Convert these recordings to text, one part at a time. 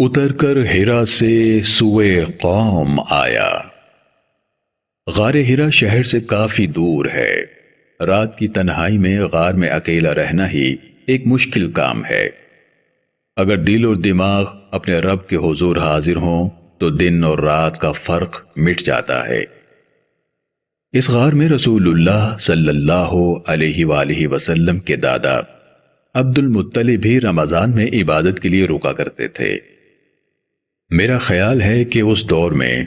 اتر کر ہیرا سے سوئے قوم آیا۔ غار ہیرا شہر سے کافی دور ہے۔ رات کی تنہائی میں غار میں اکیلا رہنا ہی ایک مشکل کام ہے۔ اگر دل اور دماغ اپنے رب کے حضور حاضر ہوں تو دن اور رات کا فرق مٹ جاتا ہے۔ اس غار میں رسول اللہ صلی اللہ علیہ وآلہ وسلم کے دادا عبد المطلب بھی رمضان میں عبادت کے لیے رکا کرتے تھے۔ میرا خیال ہے کہ اس دور میں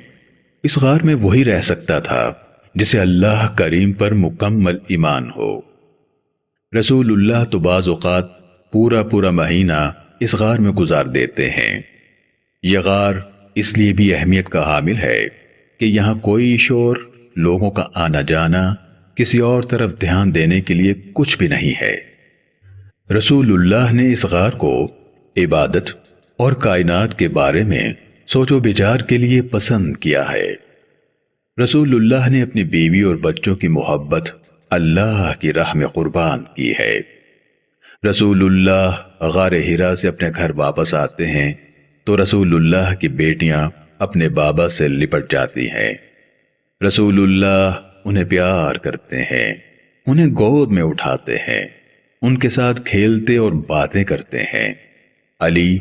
اس غار میں وہی رہ سکتا تھا جسے اللہ کریم پر مکمل ایمان ہو۔ رسول اللہ تو بعض اوقات پورا مہینہ اس غار میں گزار دیتے ہیں۔ یہ غار اس لیے بھی اہمیت کا حامل ہے کہ یہاں کوئی شور، لوگوں کا آنا جانا، کسی اور طرف دھیان دینے کے لیے کچھ بھی نہیں ہے۔ رسول اللہ نے اس غار کو عبادت اور کائنات کے بارے میں سوچ و بچار کے لیے پسند کیا ہے۔ رسول اللہ نے اپنی بیوی اور بچوں کی محبت اللہ کی راہ میں قربان کی ہے۔ رسول اللہ غار ہیرا سے اپنے گھر واپس آتے ہیں تو رسول اللہ کی بیٹیاں اپنے بابا سے لپٹ جاتی ہیں۔ رسول اللہ انہیں پیار کرتے ہیں، انہیں گود میں اٹھاتے ہیں، ان کے ساتھ کھیلتے اور باتیں کرتے ہیں۔ علی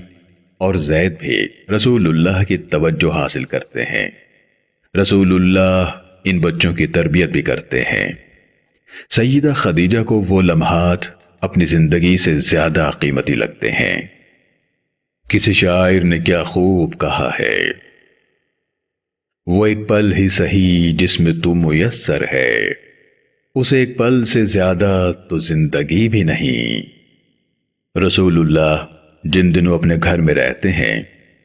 اور زید بھی رسول اللہ کی توجہ حاصل کرتے ہیں۔ رسول اللہ ان بچوں کی تربیت بھی کرتے ہیں۔ سیدہ خدیجہ کو وہ لمحات اپنی زندگی سے زیادہ قیمتی لگتے ہیں۔ کسی شاعر نے کیا خوب کہا ہے، وہ ایک پل ہی سہی جس میں تو میسر ہے، اسے ایک پل سے زیادہ تو زندگی بھی نہیں۔ رسول اللہ جن دنوں اپنے گھر میں رہتے ہیں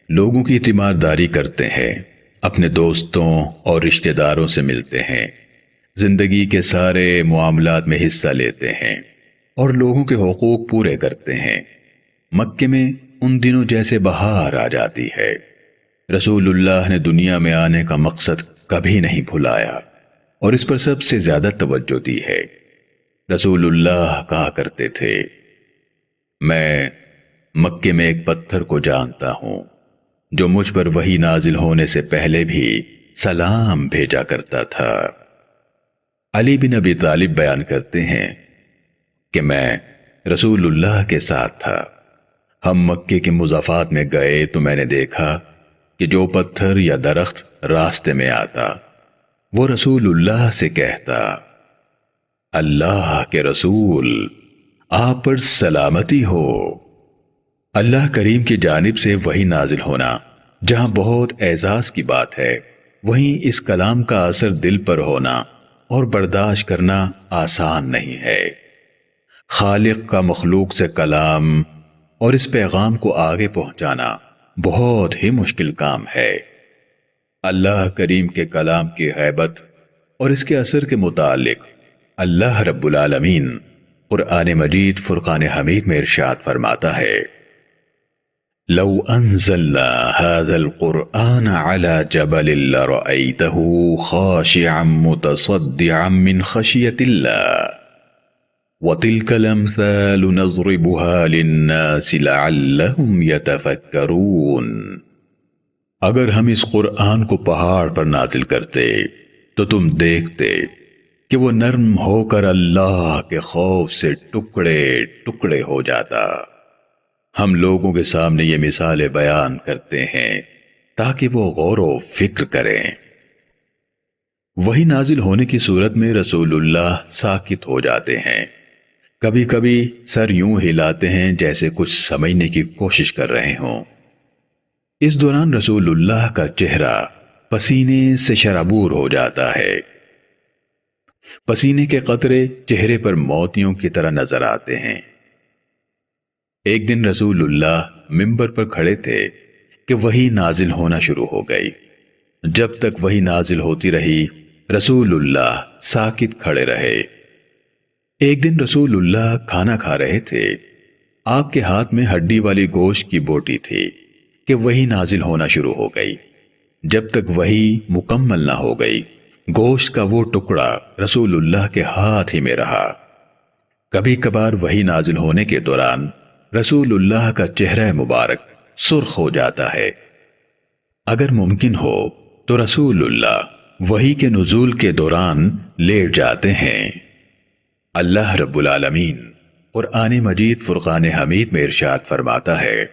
لوگوں کی تیمارداری کرتے ہیں، اپنے دوستوں اور رشتہ داروں سے ملتے ہیں، زندگی کے سارے معاملات میں حصہ لیتے ہیں اور لوگوں کے حقوق پورے کرتے ہیں۔ مکے میں ان دنوں جیسے بہار آ جاتی ہے۔ رسول اللہ نے دنیا میں آنے کا مقصد کبھی نہیں بھلایا اور اس پر سب سے زیادہ توجہ دی ہے۔ رسول اللہ کہا کرتے تھے، میں مکے میں ایک پتھر کو جانتا ہوں جو مجھ پر وحی نازل ہونے سے پہلے بھی سلام بھیجا کرتا تھا۔ علی بن ابی طالب بیان کرتے ہیں کہ میں رسول اللہ کے ساتھ تھا۔ ہم مکے کے مضافات میں گئے تو میں نے دیکھا کہ جو پتھر یا درخت راستے میں آتا وہ رسول اللہ سے کہتا، اللہ کے رسول آپ پر سلامتی ہو۔ اللہ کریم کی جانب سے وحی نازل ہونا جہاں بہت اعزاز کی بات ہے، وہیں اس کلام کا اثر دل پر ہونا اور برداشت کرنا آسان نہیں ہے۔ خالق کا مخلوق سے کلام اور اس پیغام کو آگے پہنچانا بہت ہی مشکل کام ہے۔ اللہ کریم کے کلام کی ہیبت اور اس کے اثر کے متعلق اللہ رب العالمین قرآن مجید فرقان حمید میں ارشاد فرماتا ہے، لو انزلنا هذا القرآن على جبل لرأيته خاشعا متصدعا من خشية الله وتلك الأمثال نضربها للناس لعلهم يتفكرون۔ اگر ہم اس قرآن کو پہاڑ پر نازل کرتے تو تم دیکھتے کہ وہ نرم ہو کر اللہ کے خوف سے ٹکڑے ٹکڑے ہو جاتا۔ ہم لوگوں کے سامنے یہ مثالیں بیان کرتے ہیں تاکہ وہ غور و فکر کریں۔ وہی نازل ہونے کی صورت میں رسول اللہ ساکت ہو جاتے ہیں، کبھی کبھی سر یوں ہلاتے ہیں جیسے کچھ سمجھنے کی کوشش کر رہے ہوں۔ اس دوران رسول اللہ کا چہرہ پسینے سے شرابور ہو جاتا ہے۔ پسینے کے قطرے چہرے پر موتیوں کی طرح نظر آتے ہیں۔ ایک دن رسول اللہ منبر پر کھڑے تھے کہ وحی نازل ہونا شروع ہو گئی۔ جب تک وحی نازل ہوتی رہی رسول اللہ ساکت کھڑے رہے۔ ایک دن رسول اللہ کھانا کھا رہے تھے، آپ کے ہاتھ میں ہڈی والی گوشت کی بوٹی تھی کہ وحی نازل ہونا شروع ہو گئی۔ جب تک وحی مکمل نہ ہو گئی گوشت کا وہ ٹکڑا رسول اللہ کے ہاتھ ہی میں رہا۔ کبھی کبھار وحی نازل ہونے کے دوران رسول اللہ کا چہرہ مبارک سرخ ہو جاتا ہے۔ اگر ممکن ہو تو رسول اللہ وحی کے نزول کے دوران لیٹ جاتے ہیں۔ اللہ رب العالمین قرآن مجید فرقان حمید میں ارشاد فرماتا ہے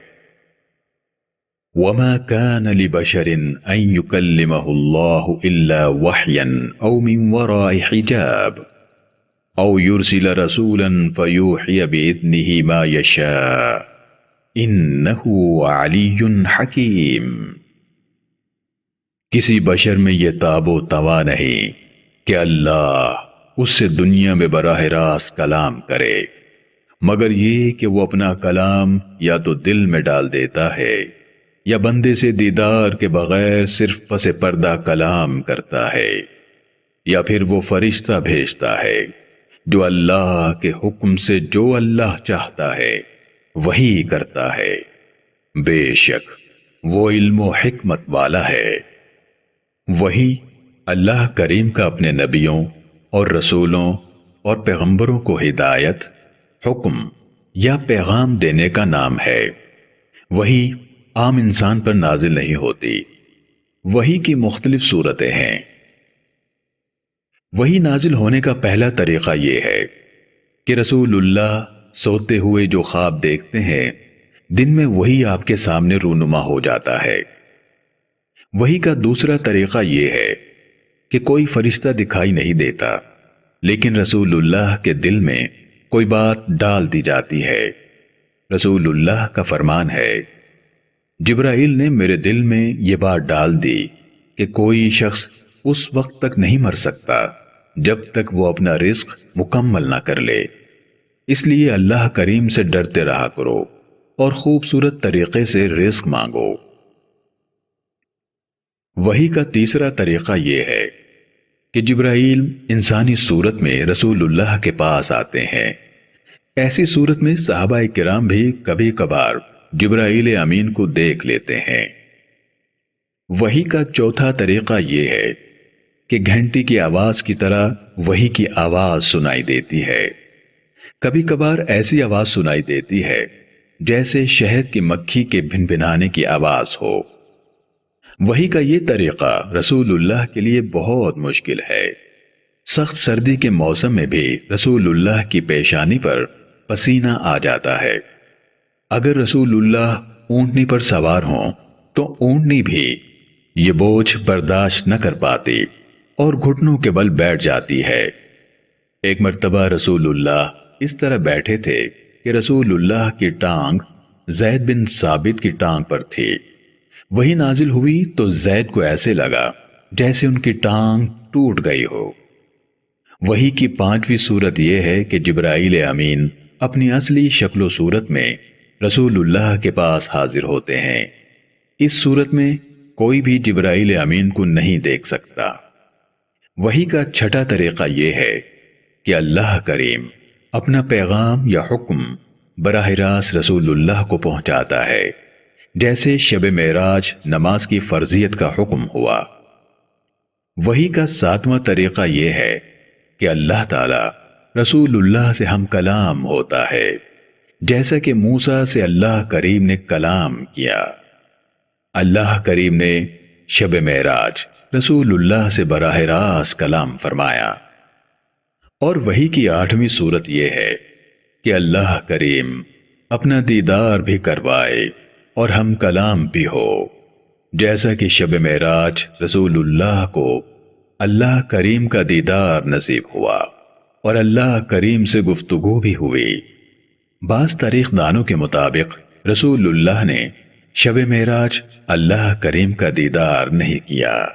وَمَا كَانَ لِبَشَرٍ أَن يُكَلِّمَهُ اللَّهُ إِلَّا وَحْيًا أَوْ مِن وَرَاءِ حِجَابٍ أَوْ يُرْسِلَ رَسُولًا فَيُوحِيَ بِإِذْنِهِ مَا يَشَاءُ إِنَّهُ عَلِيٌّ حَكِيمٌ۔ کسی بشر میں یہ تاب و توا نہیں کہ اللہ اس سے دنیا میں براہ راست کلام کرے، مگر یہ کہ وہ اپنا کلام یا تو دل میں ڈال دیتا ہے یا بندے سے دیدار کے بغیر صرف پس پردہ کلام کرتا ہے، یا پھر وہ فرشتہ بھیجتا ہے جو اللہ کے حکم سے جو اللہ چاہتا ہے وہی کرتا ہے۔ بے شک وہ علم و حکمت والا ہے۔ وہی اللہ کریم کا اپنے نبیوں اور رسولوں اور پیغمبروں کو ہدایت، حکم یا پیغام دینے کا نام ہے۔ وہی عام انسان پر نازل نہیں ہوتی۔ وحی کی مختلف صورتیں ہیں۔ وحی نازل ہونے کا پہلا طریقہ یہ ہے کہ رسول اللہ سوتے ہوئے جو خواب دیکھتے ہیں دن میں وہی آپ کے سامنے رونما ہو جاتا ہے۔ وحی کا دوسرا طریقہ یہ ہے کہ کوئی فرشتہ دکھائی نہیں دیتا، لیکن رسول اللہ کے دل میں کوئی بات ڈال دی جاتی ہے۔ رسول اللہ کا فرمان ہے جبرائیل نے میرے دل میں یہ بات ڈال دی کہ کوئی شخص اس وقت تک نہیں مر سکتا جب تک وہ اپنا رزق مکمل نہ کر لے، اس لیے اللہ کریم سے ڈرتے رہا کرو اور خوبصورت طریقے سے رزق مانگو۔ وحی کا تیسرا طریقہ یہ ہے کہ جبرائیل انسانی صورت میں رسول اللہ کے پاس آتے ہیں۔ ایسی صورت میں صحابہ کرام بھی کبھی کبھار جبرائیل امین کو دیکھ لیتے ہیں۔ وحی کا چوتھا طریقہ یہ ہے کہ گھنٹی کی آواز کی طرح وحی کی آواز سنائی دیتی ہے۔ کبھی کبھار ایسی آواز سنائی دیتی ہے جیسے شہد کی مکھی کے بھنبھنانے کی آواز ہو۔ وحی کا یہ طریقہ رسول اللہ کے لیے بہت مشکل ہے۔ سخت سردی کے موسم میں بھی رسول اللہ کی پیشانی پر پسینہ آ جاتا ہے۔ اگر رسول اللہ اونٹنی پر سوار ہوں تو اونٹنی بھی یہ بوجھ برداشت نہ کر پاتی اور گھٹنوں کے بل بیٹھ جاتی ہے۔ ایک مرتبہ رسول اللہ اس طرح بیٹھے تھے کہ رسول اللہ کی ٹانگ زید بن ثابت کی ٹانگ پر تھی۔ وہی نازل ہوئی تو زید کو ایسے لگا جیسے ان کی ٹانگ ٹوٹ گئی ہو۔ وحی کی پانچویں صورت یہ ہے کہ جبرائیل امین اپنی اصلی شکل و صورت میں رسول اللہ کے پاس حاضر ہوتے ہیں۔ اس صورت میں کوئی بھی جبرائیل امین کو نہیں دیکھ سکتا۔ وحی کا چھٹا طریقہ یہ ہے کہ اللہ کریم اپنا پیغام یا حکم براہ راست رسول اللہ کو پہنچاتا ہے، جیسے شب معراج نماز کی فرضیت کا حکم ہوا۔ وحی کا ساتواں طریقہ یہ ہے کہ اللہ تعالی رسول اللہ سے ہم کلام ہوتا ہے، جیسا کہ موسیٰ سے اللہ کریم نے کلام کیا۔ اللہ کریم نے شب معراج رسول اللہ سے براہ راست کلام فرمایا۔ اور وحی کی آٹھویں صورت یہ ہے کہ اللہ کریم اپنا دیدار بھی کروائے اور ہم کلام بھی ہو، جیسا کہ شب معراج رسول اللہ کو اللہ کریم کا دیدار نصیب ہوا اور اللہ کریم سے گفتگو بھی ہوئی۔ بعض تاریخ دانوں کے مطابق رسول اللہ نے شب معراج اللہ کریم کا دیدار نہیں کیا۔